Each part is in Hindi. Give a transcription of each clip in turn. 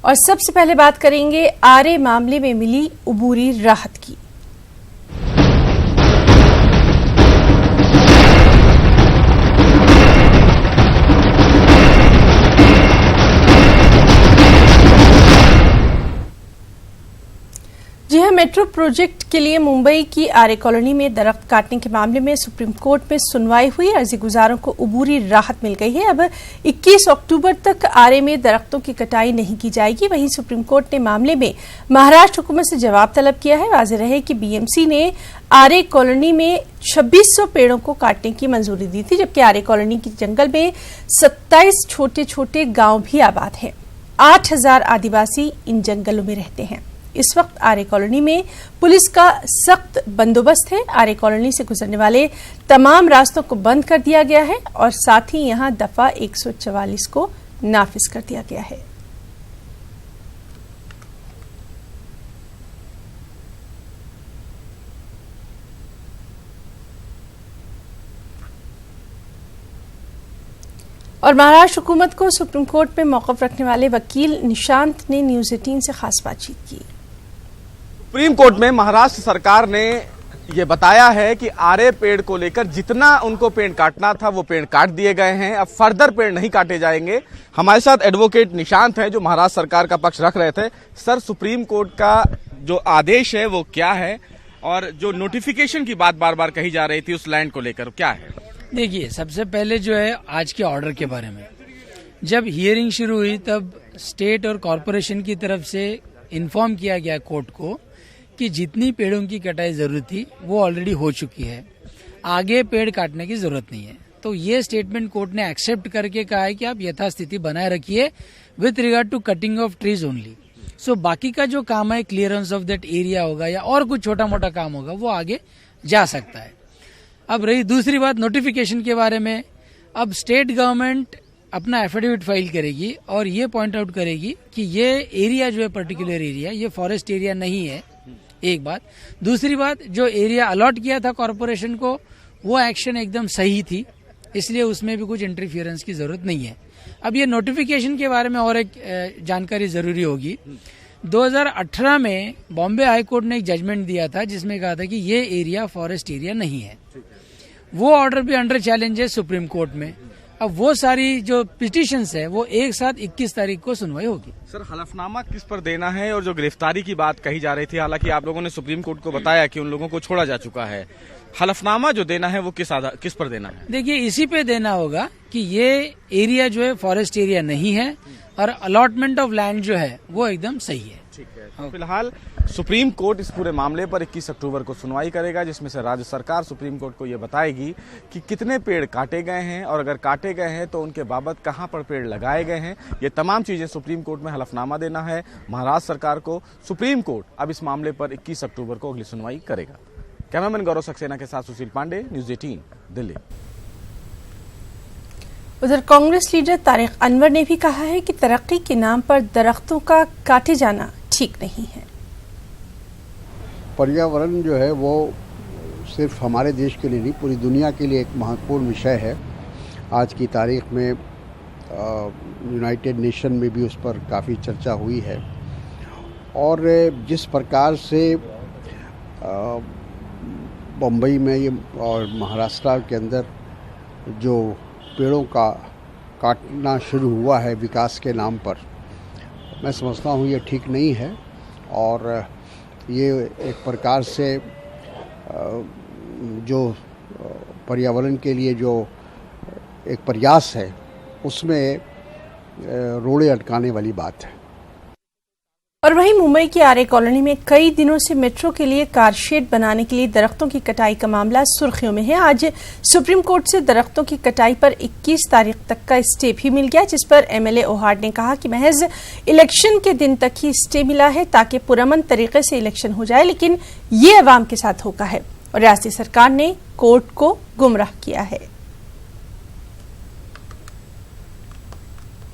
और सबसे पहले बात करेंगे आरे मामले में मिली उबूरी राहत की। जी हां, मेट्रो प्रोजेक्ट के लिए मुंबई की आरे कॉलोनी में दरख्त काटने के मामले में सुप्रीम कोर्ट में सुनवाई हुई। अर्जी गुजारों को उबूरी राहत मिल गई है। अब 21 अक्टूबर तक आरे में दरख्तों की कटाई नहीं की जाएगी। वहीं सुप्रीम कोर्ट ने मामले में महाराष्ट्र हुकूमत से जवाब तलब किया है। वाज़ेह रहे कि बीएमसी ने आरे कॉलोनी में 2600 पेड़ों को काटने की मंजूरी दी थी, जबकि आरे कॉलोनी के जंगल में 27 छोटे छोटे गांव भी आबाद हैं। 8000 आदिवासी इन जंगलों में रहते हैं। इस वक्त आरे कॉलोनी में पुलिस का सख्त बंदोबस्त है। आरे कॉलोनी से गुजरने वाले तमाम रास्तों को बंद कर दिया गया है और साथ ही यहां दफा 144 को नाफिज कर दिया गया है। और महाराष्ट्र हुकूमत को सुप्रीम कोर्ट में मौक़िफ़ रखने वाले वकील निशांत ने न्यूज़ 18 से खास बातचीत की। सुप्रीम कोर्ट में महाराष्ट्र सरकार ने ये बताया है कि आरे पेड़ को लेकर जितना उनको पेड़ काटना था वो पेड़ काट दिए गए हैं। अब फर्दर पेड़ नहीं काटे जाएंगे। हमारे साथ एडवोकेट निशांत है जो महाराष्ट्र सरकार का पक्ष रख रहे थे। सर, सुप्रीम कोर्ट का जो आदेश है वो क्या है और जो नोटिफिकेशन की बात बार बार कही जा रही थी उस लैंड को लेकर क्या है? देखिए, सबसे पहले जो है आज के ऑर्डर के बारे में, जब हियरिंग शुरू हुई तब स्टेट और कॉरपोरेशन की तरफ से इन्फॉर्म किया गया कोर्ट को कि जितनी पेड़ों की कटाई जरूरत थी वो ऑलरेडी हो चुकी है, आगे पेड़ काटने की जरूरत नहीं है। तो ये स्टेटमेंट कोर्ट ने एक्सेप्ट करके कहा है कि आप यथास्थिति बनाए रखिए with regard to cutting of trees only. So बाकी का जो काम है, क्लियरेंस ऑफ दैट एरिया होगा या और कुछ छोटा मोटा काम होगा, वो आगे जा सकता है। अब रही दूसरी बात नोटिफिकेशन के बारे में, अब स्टेट गवर्नमेंट अपना एफिडेविट फाइल करेगी और ये पॉइंट आउट करेगी कि ये एरिया जो है पर्टिकुलर एरिया ये फॉरेस्ट एरिया नहीं है, एक बात। दूसरी बात, जो एरिया अलॉट किया था कॉरपोरेशन को वो एक्शन एकदम सही थी, इसलिए उसमें भी कुछ इंटरफियरेंस की जरूरत नहीं है। अब ये नोटिफिकेशन के बारे में और एक जानकारी जरूरी होगी। 2018 में बॉम्बे हाई कोर्ट ने एक जजमेंट दिया था जिसमें कहा था कि ये एरिया फॉरेस्ट एरिया नहीं है। वो ऑर्डर भी अंडर चैलेंज है सुप्रीम कोर्ट में। अब वो सारी जो पिटिशंस है वो एक साथ 21 तारीख को सुनवाई होगी। सर, हलफनामा किस पर देना है और जो गिरफ्तारी की बात कही जा रही थी, हालांकि आप लोगों ने सुप्रीम कोर्ट को बताया कि उन लोगों को छोड़ा जा चुका है, हलफनामा जो देना है वो किस पर देना है? देखिए, इसी पे देना होगा कि ये एरिया जो है फॉरेस्ट एरिया नहीं है और अलॉटमेंट ऑफ लैंड जो है वो एकदम सही है। ठीक है। तो फिलहाल सुप्रीम कोर्ट इस पूरे मामले पर 21 अक्टूबर को सुनवाई करेगा, जिसमें से राज्य सरकार सुप्रीम कोर्ट को यह बताएगी कि कितने पेड़ काटे गए हैं और अगर काटे गए हैं तो उनके बाबत कहां पर पेड़ लगाए गए हैं। ये तमाम चीजें सुप्रीम कोर्ट में हलफनामा देना है महाराष्ट्र सरकार को। सुप्रीम कोर्ट अब इस मामले पर 21 अक्टूबर को अगली सुनवाई करेगा। कैमरामैन गौरव सक्सेना के साथ सुशील पांडे, न्यूज़ 18 दिल्ली। उधर कांग्रेस लीडर तारिक अनवर ने भी कहा है कि तरक्की के नाम पर दरख्तों का काटे जाना ठीक नहीं है। पर्यावरण जो है वो सिर्फ हमारे देश के लिए नहीं, पूरी दुनिया के लिए एक महत्वपूर्ण विषय है। आज की तारीख में यूनाइटेड नेशन में भी उस पर काफ़ी चर्चा हुई है और जिस प्रकार से बम्बई में ये और महाराष्ट्र के अंदर जो पेड़ों का काटना शुरू हुआ है विकास के नाम पर, मैं समझता हूँ ये ठीक नहीं है और ये एक प्रकार से जो पर्यावरण के लिए जो एक प्रयास है उसमें रोड़े अटकाने वाली बात है। और वहीं मुंबई की आरे कॉलोनी में कई दिनों से मेट्रो के लिए कार शेड बनाने के लिए दरख्तों की कटाई का मामला सुर्खियों में है। आज सुप्रीम कोर्ट से दरख्तों की कटाई पर 21 तारीख तक का स्टे भी मिल गया, जिस पर एमएलए ओहाड ने कहा कि महज इलेक्शन के दिन तक ही स्टे मिला है ताकि पुरअमन तरीके से इलेक्शन हो जाए, लेकिन ये अवाम के साथ धोखा है और रियासती सरकार ने कोर्ट को गुमराह किया है।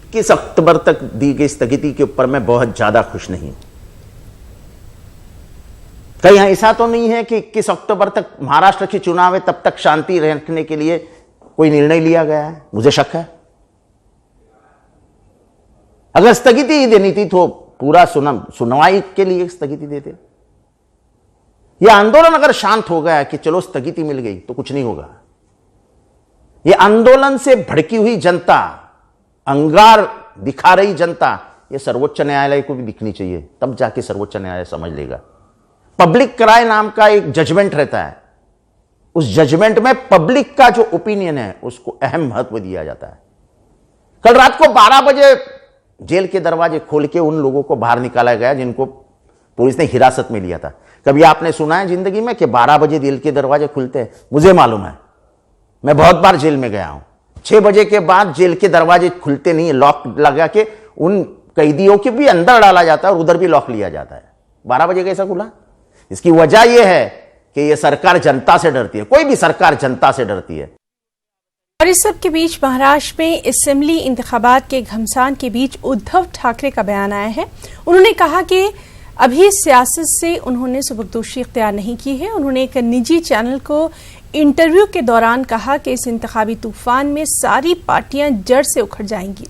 21 अक्टूबर तक दी गई स्थगिति के ऊपर मैं बहुत ज्यादा खुश नहीं हूं। कहीं ऐसा तो नहीं है कि 21 अक्टूबर तक महाराष्ट्र के चुनाव है तब तक शांति रखने के लिए कोई निर्णय लिया गया है? मुझे शक है। अगर स्थगिति ही देनी थी तो पूरा सुनवाई के लिए स्थगिति देते। यह आंदोलन अगर शांत हो गया कि चलो स्थगिति मिल गई तो कुछ नहीं होगा। यह आंदोलन से भड़की हुई जनता, अंगार दिखा रही जनता, यह सर्वोच्च न्यायालय को भी दिखनी चाहिए, तब जाके सर्वोच्च न्यायालय समझ लेगा। पब्लिक क्राई नाम का एक जजमेंट रहता है, उस जजमेंट में पब्लिक का जो ओपिनियन है उसको अहम महत्व दिया जाता है। कल रात को 12 बजे जेल के दरवाजे खोल के उन लोगों को बाहर निकाला गया जिनको पुलिस ने हिरासत में लिया था। कभी आपने सुना है जिंदगी में कि 12 बजे जेल के दरवाजे खुलते हैं? मुझे मालूम है, मैं बहुत बार जेल में गया हूं। 6 बजे के बाद जेल के दरवाजे खुलते नहीं है, लॉक लगा के उन कैदियों के भी अंदर डाला जाता है और उधर भी लॉक लिया जाता है। 12 बजे कैसा खुला? इसकी वजह यह है कि यह सरकार जनता से डरती है, कोई भी सरकार जनता से डरती है। और इस सब के बीच महाराष्ट्र में असेंबली इंतखाबात के घमसान के बीच उद्धव ठाकरे का बयान आया है। उन्होंने कहा कि अभी सियासत से उन्होंने सुबकदोशी इख्तियार नहीं की है। उन्होंने एक निजी चैनल को इंटरव्यू के दौरान कहा कि इस इंतखाबी तूफान में सारी पार्टियां जड़ से उखड़ जाएंगी।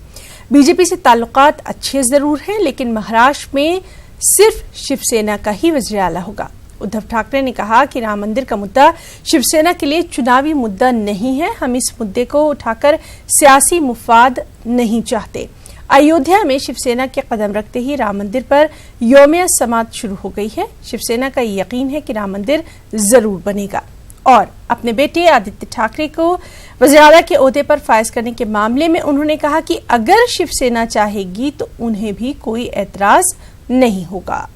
बीजेपी से ताल्लुकात अच्छे जरूर हैं, लेकिन महाराष्ट्र में सिर्फ शिवसेना का ही वज़ीर आला होगा। उद्धव ठाकरे ने कहा कि राम मंदिर का मुद्दा शिवसेना के लिए चुनावी मुद्दा नहीं है। हम इस मुद्दे को उठाकर सियासी मुफाद नहीं चाहते। अयोध्या में शिवसेना के कदम रखते ही राम मंदिर पर यौमिया समात शुरू हो गई है। शिवसेना का यकीन है कि राम मंदिर जरूर बनेगा। और अपने बेटे आदित्य ठाकरे को वज़ीर आला के ओहदे पर फायज करने के मामले में उन्होंने कहा कि अगर शिवसेना चाहेगी तो उन्हें भी कोई एतराज नहीं होगा।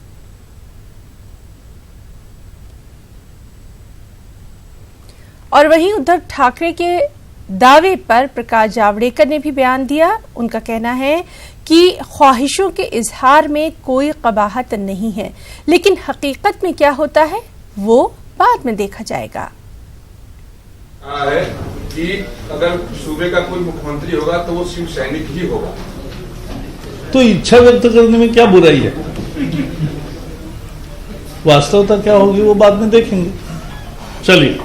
और वहीं उद्धव ठाकरे के दावे पर प्रकाश जावड़ेकर ने भी बयान दिया। उनका कहना है कि ख्वाहिशों के इजहार में कोई कबाहत नहीं है, लेकिन हकीकत में क्या होता है वो बाद में देखा जाएगा। है कि अगर सूबे का कोई मुख्यमंत्री होगा तो वो शिव सैनिक ही होगा। तो इच्छा व्यक्त करने में क्या बुराई है? वास्तवता क्या होगी वो बाद में देखेंगे। चलिए,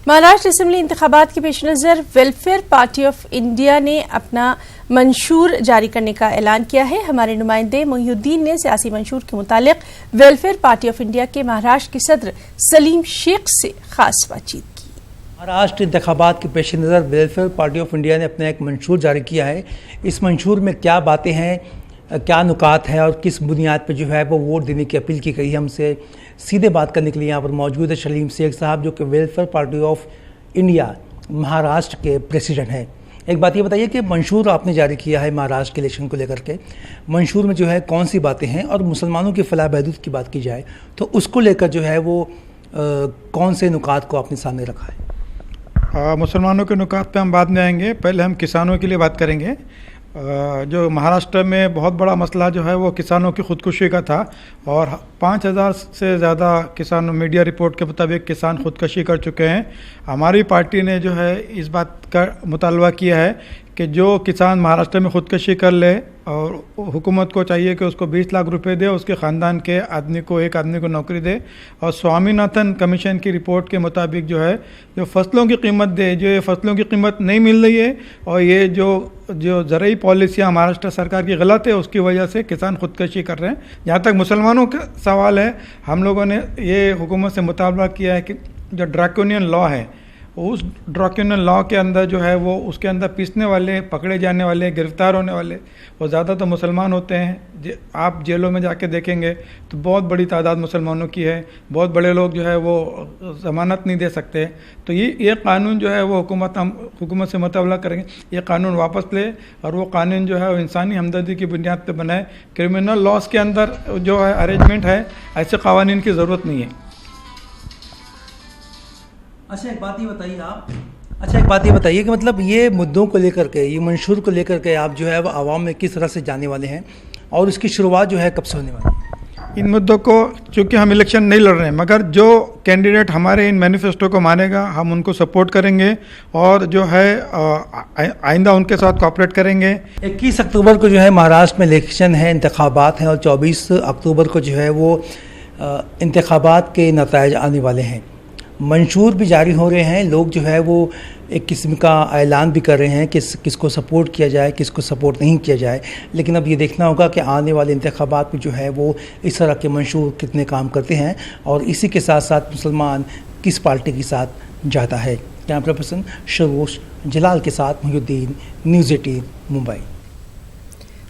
महाराष्ट्र असेंबली इंतखाबात के पेश नज़र वेलफेयर पार्टी ऑफ इंडिया ने अपना मंशूर जारी करने का ऐलान किया है। हमारे नुमाइंदे मोहिउद्दीन ने सियासी मंशूर के मुतालिक वेलफेयर पार्टी ऑफ इंडिया के महाराष्ट्र के सदर सलीम शेख से खास बातचीत की। महाराष्ट्र इंतखाबात के पेश नज़र वेलफेयर पार्टी ऑफ इंडिया ने अपना एक मंशूर जारी किया है। इस मंशूर में क्या बातें हैं, क्या नुकात है और किस बुनियाद पर जो है वो वोट देने की अपील की गई है। हमसे सीधे बात करने के लिए यहाँ पर मौजूद है सलीम शेख साहब, जो कि welfare party of India Maharashtra के प्रेसिडेंट हैं। एक बात ये बताइए कि मंशूर आपने जारी किया है महाराष्ट्र के इलेक्शन को लेकर के, मंशूर में जो है कौन सी बातें हैं, और मुसलमानों की फलाह बहबूद की बात की जाए तो उसको लेकर जो है वो कौन से नुकात को आपने सामने रखा है? मुसलमानों के नुकात पे हम बाद में आएंगे, पहले हम किसानों के लिए बात करेंगे। जो महाराष्ट्र में बहुत बड़ा मसला जो है वो किसानों की खुदकुशी का था, और 5000 से ज़्यादा किसान, मीडिया रिपोर्ट के मुताबिक किसान खुदकुशी कर चुके हैं। हमारी पार्टी ने जो है इस बात का मुतालबा किया है कि जो किसान महाराष्ट्र में खुदकुशी कर ले और हुकूमत को चाहिए कि उसको 20 लाख रुपए दे, उसके ख़ानदान के आदमी को, एक आदमी को नौकरी दे, और स्वामीनाथन कमीशन की रिपोर्ट के मुताबिक जो है जो फसलों की कीमत दे। जो ये फसलों की कीमत नहीं मिल रही है और ये जो ज़रूरी पॉलिसियाँ महाराष्ट्र सरकार की गलत है, उसकी वजह से किसान खुदकुशी कर रहे हैं। जहाँ तक मुसलमानों का सवाल है, हम लोगों ने ये हुकूमत से मुतालबा किया है कि जो ड्रैकोनियन लॉ है, उस ड्रैकोनियन लॉ के अंदर जो है वो उसके अंदर पीसने वाले, पकड़े जाने वाले, गिरफ्तार होने वाले वो ज़्यादा तो मुसलमान होते हैं। आप जेलों में जाके देखेंगे तो बहुत बड़ी तादाद मुसलमानों की है। बहुत बड़े लोग जो है वो ज़मानत नहीं दे सकते। तो ये कानून जो है वो हम हुकूमत से मुतालबा करेंगे ये कानून वापस ले, और वो कानून जो है वो इंसानी हमदर्दी की बुनियाद पर बनाए। क्रिमिनल लॉस के अंदर जो है अरेंजमेंट है, ऐसे कानून की ज़रूरत नहीं है। अच्छा एक बात ये बताइए कि मतलब ये मुद्दों को लेकर के, ये मंशूर को लेकर के आप जो है वो आवाम में किस तरह से जाने वाले हैं, और इसकी शुरुआत जो है कब से होने वाली है? इन मुद्दों को, चूँकि हम इलेक्शन नहीं लड़ रहे हैं, मगर जो कैंडिडेट हमारे इन मैनिफेस्टो को मानेगा हम उनको सपोर्ट करेंगे और जो है आइंदा उनके साथ कोऑपरेट करेंगे। 21 अक्टूबर को जो है महाराष्ट्र में इलेक्शन है, इंतखाबात हैं, और 24 अक्टूबर को जो है वो इंतखाबात के नताइज आने वाले हैं। मंशूर भी जारी हो रहे हैं, लोग जो है वो एक किस्म का ऐलान भी कर रहे हैं कि किसको सपोर्ट किया जाए, किसको सपोर्ट नहीं किया जाए। लेकिन अब ये देखना होगा कि आने वाले इंतखाबात में जो है वो इस तरह के मंशूर कितने काम करते हैं और इसी के साथ साथ मुसलमान किस पार्टी के साथ जाता है। कैमरा पर्सन शरोश जलाल के साथ मुहिउद्दीन, न्यूज़ 18 मुंबई।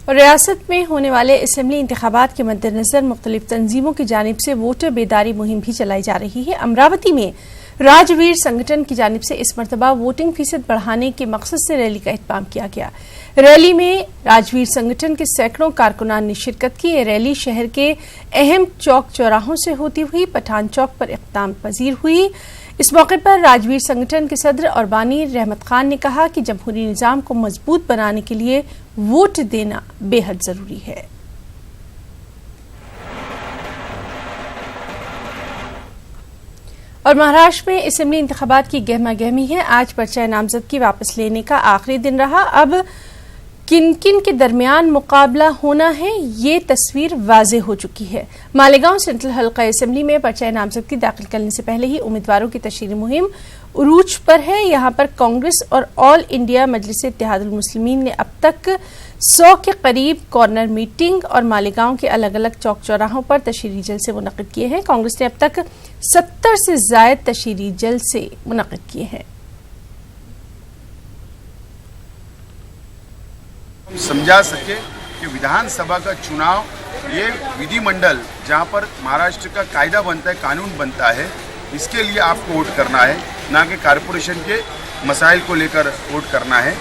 और रियासत में होने वाले असेंबली इंतखाबात के मद्देनजर मुख्तलिफ तंजीमों की जानिब से वोटर बेदारी मुहिम भी चलाई जा रही है। अमरावती में राजवीर संगठन की जानिब से इस मरतबा वोटिंग फीसद बढ़ाने के मकसद से रैली का एहतमाम किया गया। रैली में राजवीर संगठन के सैकड़ों कारकुनान ने शिरकत की। ये रैली शहर के अहम चौक चौराहों से होती हुई पठान चौक पर इख्तिताम पजीर हुई। इस मौके पर राजवीर संगठन के सदर और बानी रहमत खान ने कहा कि जमहूरी निज़ाम को मजबूत बनाने के लिए वोट देना बेहद जरूरी है। और महाराष्ट्र में असेंबली इंतखाबात की गहमा गहमी है। आज पर्चा नामजदगी वापस लेने का आखिरी दिन रहा। अब किन किन के दरमियान मुकाबला होना है, ये तस्वीर वाजे हो चुकी है। मालेगांव सेंट्रल हल्का असेंबली में पर्चा नामजदगी दाखिल करने से पहले ही उम्मीदवारों की तशरीही मुहिम उरूज पर है। यहां पर कांग्रेस और ऑल इंडिया मजलिस इत्तेहादुल मुस्लिमीन ने अब तक 100 के करीब कॉर्नर मीटिंग और मालेगांव के अलग अलग चौक चौराहों पर तशरीही जलसे मुनक्किद किए हैं। कांग्रेस ने अब तक 70 से ज्यादा तशरीही जलसे मुनक्किद किए हैं। समझा सके कि विधानसभा का चुनाव ये विधिमंडल जहाँ पर महाराष्ट्र का कायदा बनता है, कानून बनता है, इसके लिए आपको वोट करना है, ना कि कारपोरेशन के मसाइल को लेकर वोट करना है।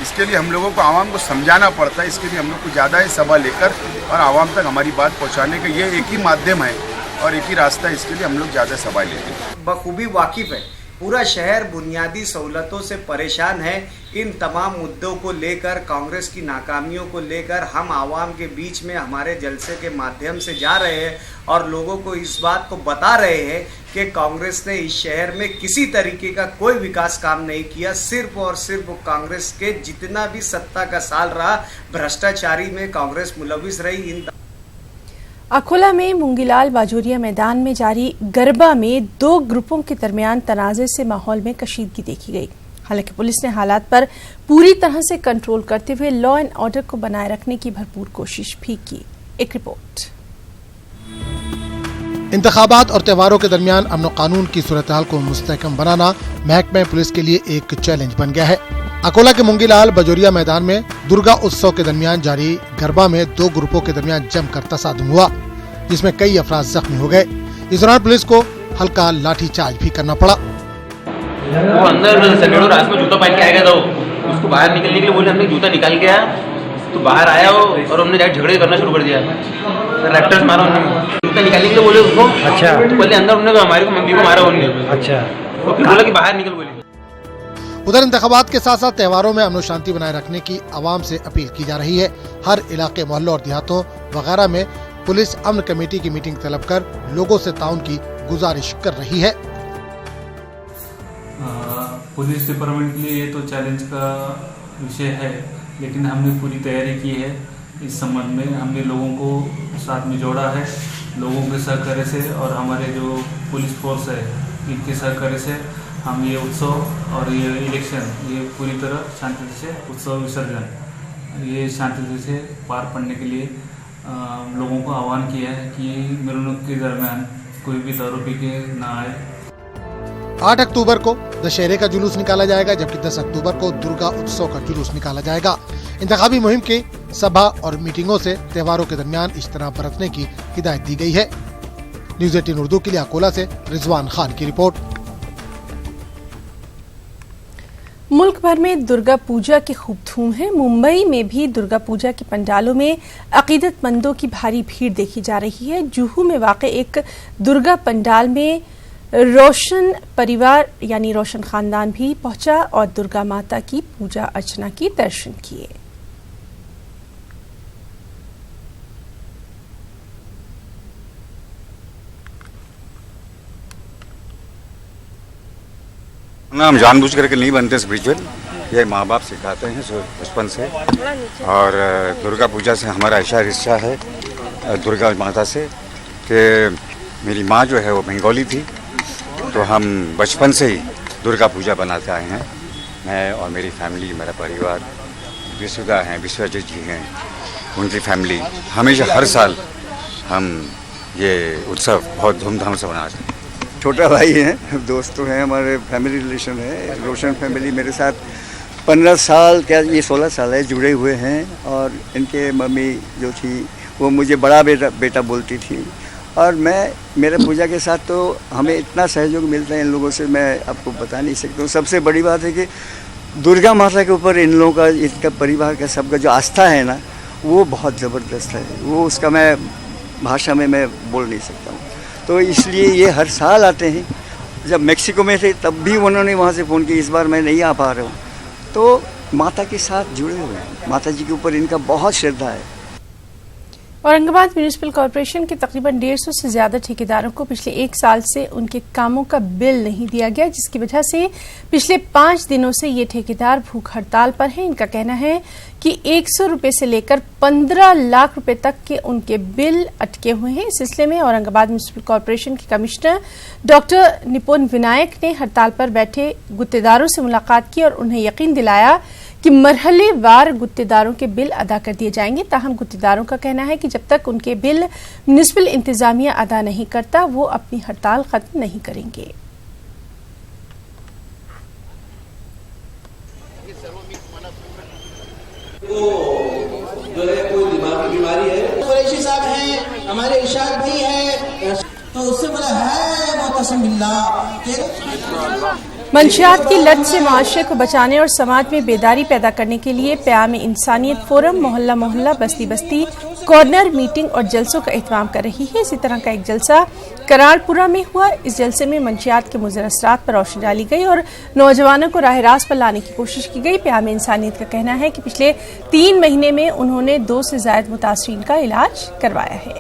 इसके लिए हम लोगों को आवाम को समझाना पड़ता है। इसके लिए हम लोग को ज़्यादा है सभा लेकर और आवाम तक हमारी बात पहुँचाने का ये एक ही माध्यम है और एक ही रास्ता है। इसके लिए हम लोग ज़्यादा सभा लेते हैं। बखूबी वाकिफ़ है, पूरा शहर बुनियादी सहूलतों से परेशान है। इन तमाम मुद्दों को लेकर, कांग्रेस की नाकामियों को लेकर हम आवाम के बीच में हमारे जलसे के माध्यम से जा रहे हैं और लोगों को इस बात को बता रहे हैं कि कांग्रेस ने इस शहर में किसी तरीके का कोई विकास काम नहीं किया। सिर्फ और सिर्फ कांग्रेस के जितना भी सत्ता का साल रहा, भ्रष्टाचारी में कांग्रेस मुलविस रही। अकोला में मूंगीलाल बाजोरिया मैदान में जारी गरबा में 2 ग्रुपों के दरमियान तनाज़े से माहौल में कशीदगी देखी गई। हालांकि पुलिस ने हालात पर पूरी तरह से कंट्रोल करते हुए लॉ एंड ऑर्डर को बनाए रखने की भरपूर कोशिश भी की। एक रिपोर्ट। इंतखाबात और त्योहारों के दरमियान अमन कानून की सूरत हाल को मुस्तहकम बनाना महकमे पुलिस के लिए एक चैलेंज बन गया है। अकोला के मूंगीलाल बाजोरिया मैदान में दुर्गा उत्सव के दरमियान जारी गरबा में 2 ग्रुपों के दरमियान जमकर तसादुम हुआ, जिसमें कई अफराद जख्मी हो गए। इस दौरान पुलिस को हल्का लाठीचार्ज भी करना पड़ा। वो अंदर सैकड़ों रात में जूता पहन के आएगा, तो उसको बाहर निकलने के लिए बोले, हमने जूता निकाल के आया तो बाहर आया हो और हमने डायरेक्ट झगड़े करना शुरू कर दिया। रैप्टर्स मारा उन्होंने, जूता निकालने के लिए बोले उसको। अच्छा। तो पहले अंदर उन्होंने हमारे को मंदी को मारा उन्होंने। अच्छा। तो फिर बोला कि बाहर निकल बोले। उधर इंतखाबात के साथ साथ त्योहारों में अमन शांति बनाए रखने की आवाम से अपील की जा रही है। हर इलाके, मोहल्लों और देहातों वगैरह में पुलिस अमन कमेटी की मीटिंग तलब कर लोगों से ताउन की गुजारिश कर रही है। पुलिस डिपार्टमेंट के लिए ये तो चैलेंज का विषय है, लेकिन हमने पूरी तैयारी की है। इस संबंध में हमने लोगों को साथ में जोड़ा है, लोगों के सहकार्य से और हमारे जो पुलिस फोर्स है इनके सहकार्य से हम ये उत्सव और ये इलेक्शन ये पूरी तरह शांति से उत्सव विसर्जन ये शांति से पार पड़ने के लिए लोगों को आह्वान किया है कि मेरुनक के दरमियान कोई भी दारू पी के ना आए। 8 अक्टूबर को दशहरे का जुलूस निकाला जाएगा, जबकि 10 अक्टूबर को दुर्गा उत्सव का जुलूस निकाला जाएगा। इंतखाबी मुहिम के सभा और मीटिंगों से त्योहारों के दरमियान इस तरह बरतने की हिदायत दी गई है। न्यूज़ 18 उर्दू के लिए अकोला से रिजवान खान की रिपोर्ट। मुल्क भर में दुर्गा पूजा की खूब धूम है। मुंबई में भी दुर्गा पूजा के पंडालों में अकीदतमंदों की भारी भीड़ देखी जा रही है। जुहू में वाक़े एक दुर्गा पंडाल में रोशन परिवार यानी रोशन खानदान भी पहुंचा और दुर्गा माता की पूजा अर्चना की दर्शन किए। हम जानबूझ करके नहीं बनते स्पिरिचुअल, ये माँ बाप सिखाते हैं बचपन से। और दुर्गा पूजा से हमारा ऐसा रिश्ता है दुर्गा माता से कि मेरी माँ जो है वो बंगाली थी, तो हम बचपन से ही दुर्गा पूजा बनाते आए हैं। मैं और मेरी फैमिली, मेरा परिवार, विश्वदा हैं, विश्वजीत जी हैं, उनकी फैमिली, हमेशा हर साल हम ये उत्सव बहुत धूमधाम से मनाते हैं। छोटा भाई हैं, दोस्त तो हैं, हमारे फैमिली रिलेशन है। रोशन फैमिली मेरे साथ 15 साल, क्या ये 16 साल है, जुड़े हुए हैं। और इनके मम्मी जो थी वो मुझे बड़ा बेटा बोलती थी। और मेरे पूजा के साथ तो हमें इतना सहयोग मिलता है इन लोगों से, मैं आपको बता नहीं सकता हूँ। सबसे बड़ी बात है कि दुर्गा माता के ऊपर इन लोगों का, इनका परिवार का, सबका जो आस्था है ना, वो बहुत ज़बरदस्त है। वो उसका मैं भाषा में मैं बोल नहीं सकता हूँ। तो इसलिए ये हर साल आते हैं। जब मेक्सिको में थे तब भी उन्होंने वहाँ से फ़ोन किया, इस बार मैं नहीं आ पा रहा हूँ। तो माता के साथ जुड़े हुए हैं, माता जी के ऊपर इनका बहुत श्रद्धा है। औरंगाबाद म्यूनिसिपल कॉरपोरेशन के तकरीबन 150 से ज्यादा ठेकेदारों को पिछले 1 साल से उनके कामों का बिल नहीं दिया गया, जिसकी वजह से पिछले 5 दिनों से ये ठेकेदार भूख हड़ताल पर हैं। इनका कहना है कि 100 रुपए से लेकर 15 लाख रुपए तक के उनके बिल अटके हुए हैं। इस सिलसिले में औरंगाबाद म्यूनिसिपल कॉरपोरेशन के कमिश्नर डॉक्टर निपुण विनायक ने हड़ताल पर बैठे गुत्तेदारों से मुलाकात की और उन्हें यकीन दिलाया कि मरहलेवार गुत्तेदारों के बिल अदा कर दिए जाएंगे। ताहम गुत्तेदारों का कहना है कि जब तक उनके बिल म्युनिसिपल इंतजामिया अदा नहीं करता वो अपनी हड़ताल खत्म नहीं करेंगे। जो है कोई दिमागी बीमारी है, कुरैशी साहब हैं, हमारे इरशाद भाई है, तो उससे बोला है मुतसिम बिल्लाह। मंशियात की लत से माशरे को बचाने और समाज में बेदारी पैदा करने के लिए प्याम इंसानियत फोरम मोहल्ला मोहल्ला, बस्ती बस्ती, कॉर्नर मीटिंग और जलसों का एहतमाम कर रही है। इसी तरह का एक जलसा कराड़पुरा में हुआ। इस जलसे में मंशियात के मुज़र असरात पर रोशनी डाली गई और नौजवानों को राह रास्त पर लाने की कोशिश की गई। प्याम इंसानियत का कहना है कि पिछले 3 महीने में उन्होंने 2 से ज़ायद मुतासरीन का इलाज करवाया है।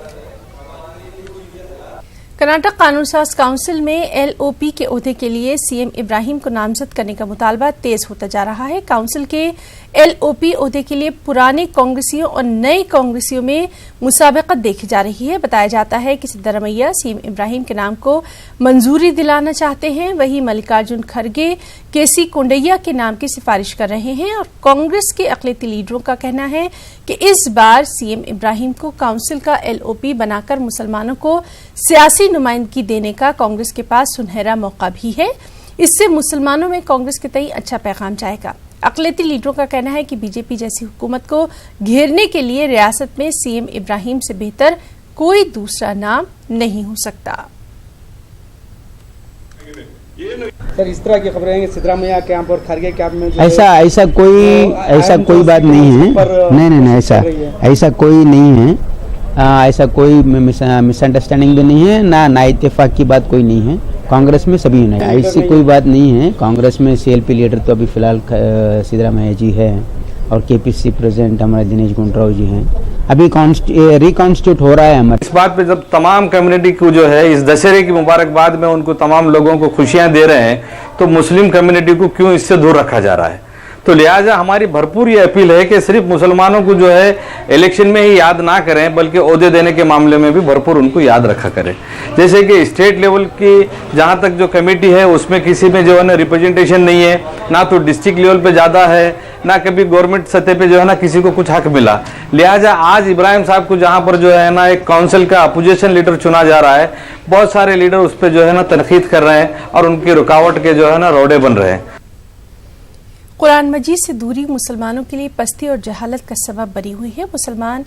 कर्नाटक कानून साज काउंसिल में LOP के ओहदे के लिए CM इब्राहिम को नामजद करने का मुतालबा तेज होता जा रहा है। काउंसिल के LOP ओहदे के लिए पुराने कांग्रेसियों और नए कांग्रेसियों में मुसाबकत देखी जा रही है। बताया जाता है कि सिद्धारमैया CM इब्राहिम के नाम को मंजूरी दिलाना चाहते हैं, वहीं मल्लिकार्जुन खड़गे KC कोंडैया के नाम की सिफारिश कर रहे हैं। और कांग्रेस के अक़लियती लीडरों का कहना है कि इस बार CM इब्राहिम को काउंसिल का LOP बनाकर मुसलमानों को सियासी नुमाइंदगी देने का कांग्रेस के पास सुनहरा मौका भी है। इससे मुसलमानों में कांग्रेस के तई अच्छा पैगाम जाएगा। अक़लियती लीडरों का कहना है कि बीजेपी जैसी हुकूमत को घेरने के लिए रियासत में CM इब्राहिम से बेहतर कोई दूसरा नाम नहीं हो सकता। सर, इस तरह की खबरें हैं कि सिद्धरामैया कैंप और खड़गे कैंप में ऐसा कोई बात नहीं है। नहीं ऐसा कोई नहीं है। ऐसा कोई मिसअंडरस्टैंडिंग भी नहीं है, ना इत्तेफाक की बात कोई नहीं है। कांग्रेस में सभी नहीं, ऐसी कोई बात नहीं है। कांग्रेस में CLP लीडर तो अभी फिलहाल सिद्धरामैया जी है और KPC प्रेसिडेंट हमारे दिनेश गुंडराव जी हैं। अभी रिकॉन्स्टिट्यूट हो रहा है हमारे। इस बात पे जब तमाम कम्युनिटी को जो है इस दशहरे की मुबारकबाद में उनको तमाम लोगों को खुशियां दे रहे हैं, तो मुस्लिम कम्युनिटी को क्यों इससे दूर रखा जा रहा है? तो लिहाजा हमारी भरपूर ये अपील है कि सिर्फ मुसलमानों को जो है इलेक्शन में ही याद ना करें, बल्कि ओहदे देने के मामले में भी भरपूर उनको याद रखा करें। जैसे कि स्टेट लेवल की जहाँ तक जो कमेटी है उसमें किसी में जो है ना रिप्रेजेंटेशन नहीं है, ना तो डिस्ट्रिक्ट लेवल पे ज़्यादा है, ना कभी गवर्नमेंट सतह पे जो है ना किसी को कुछ हक मिला। लिहाजा आज इब्राहिम साहब को जहाँ पर जो है ना एक काउंसिल का अपोजिशन लीडर चुना जा रहा है, बहुत सारे लीडर उस पर जो है ना तनकीद कर रहे हैं और उनकी रुकावट के जो है ना रोड़े बन रहे हैं। कुरान मजीद से दूरी मुसलमानों के लिए पस्ती और जहालत का सबब बनी हुई है। मुसलमान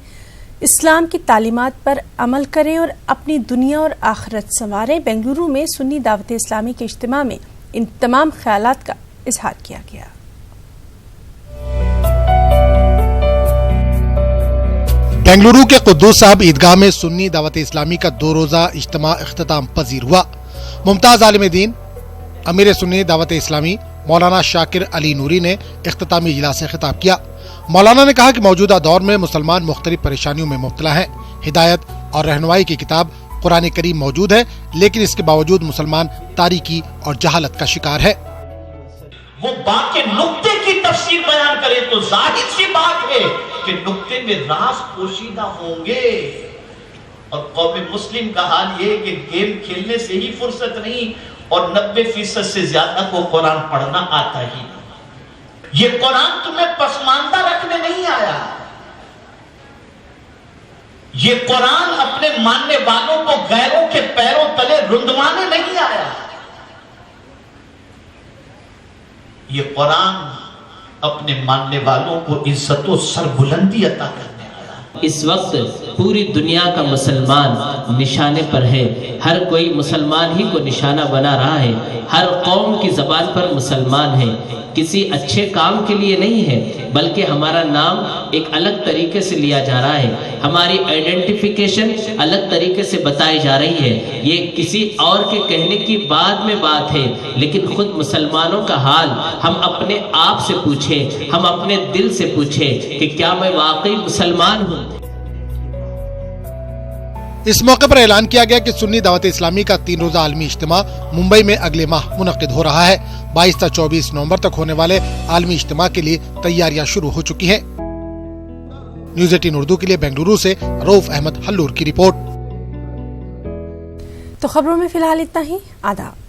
इस्लाम की तालीमात पर अमल करें और अपनी दुनिया और आखिरत संवारें। बेंगलुरु में सुन्नी दावत इस्लामी के इज्तिमा में इन तमाम ख्यालात का इजहार किया गया। बेंगलुरु के कुद्दूस साहब ईदगाह में सुन्नी दावत इस्लामी का 2 रोजा इज्तिमा इख्तिताम पजीर हुआ। मुमताज आलिम दीन अमीर सुन्नी दावत इस्लामी मौलाना शाकिर अली नूरी ने इख्तितामी इजलास से खिताब किया। मौलाना ने कहा कि मौजूदा दौर में मुसलमान मुख्तलिफ परेशानियों में मुब्तला है। हिदायत और रहनुमाई की किताब कुरान करीम मौजूद है, लेकिन इसके बावजूद मुसलमान तारीकी और जहालत का शिकार है। वो बाकी नुक्ते की तफसीर बयान करे तो जाहिर सी बात है कि नुक्ते में राज पोशीदा होंगे। और कौम मुस्लिम का हाल ये कि गेम खेलने से ही फुर्सत नहीं, और 90% से ज्यादा को कुरान पढ़ना आता ही नहीं। ये कुरान तुम्हें पसमानदा रखने नहीं आया, ये कुरान अपने मानने वालों को गैरों के पैरों तले रुंधवाने नहीं आया, ये कुरान अपने मानने वालों को इज्जत और सरबुलंदी अता करने आया। इस वक्त पूरी दुनिया का मुसलमान निशाने पर है, हर कोई मुसलमान ही को निशाना बना रहा है, हर कौम की जबान पर मुसलमान है, किसी अच्छे काम के लिए नहीं है, बल्कि हमारा नाम एक अलग तरीके से लिया जा रहा है, हमारी आइडेंटिफिकेशन अलग तरीके से बताई जा रही है। ये किसी और के कहने की बाद में बात है, लेकिन खुद मुसलमानों का हाल हम अपने आप से पूछें, हम अपने दिल से पूछें कि क्या मैं वाकई मुसलमान हूँ। इस मौके पर ऐलान किया गया कि सुन्नी दावत इस्लामी का 3 रोजा आलमी इज्तिमा मुंबई में अगले माह मुनक्किद हो रहा है। 22 से 24 नवंबर तक होने वाले आलमी इज्तिमा के लिए तैयारियां शुरू हो चुकी हैं। न्यूज़ 18 उर्दू के लिए बेंगलुरु से रऊफ अहमद हल्लूर की रिपोर्ट। तो खबरों में फिलहाल इतना ही। आदाब।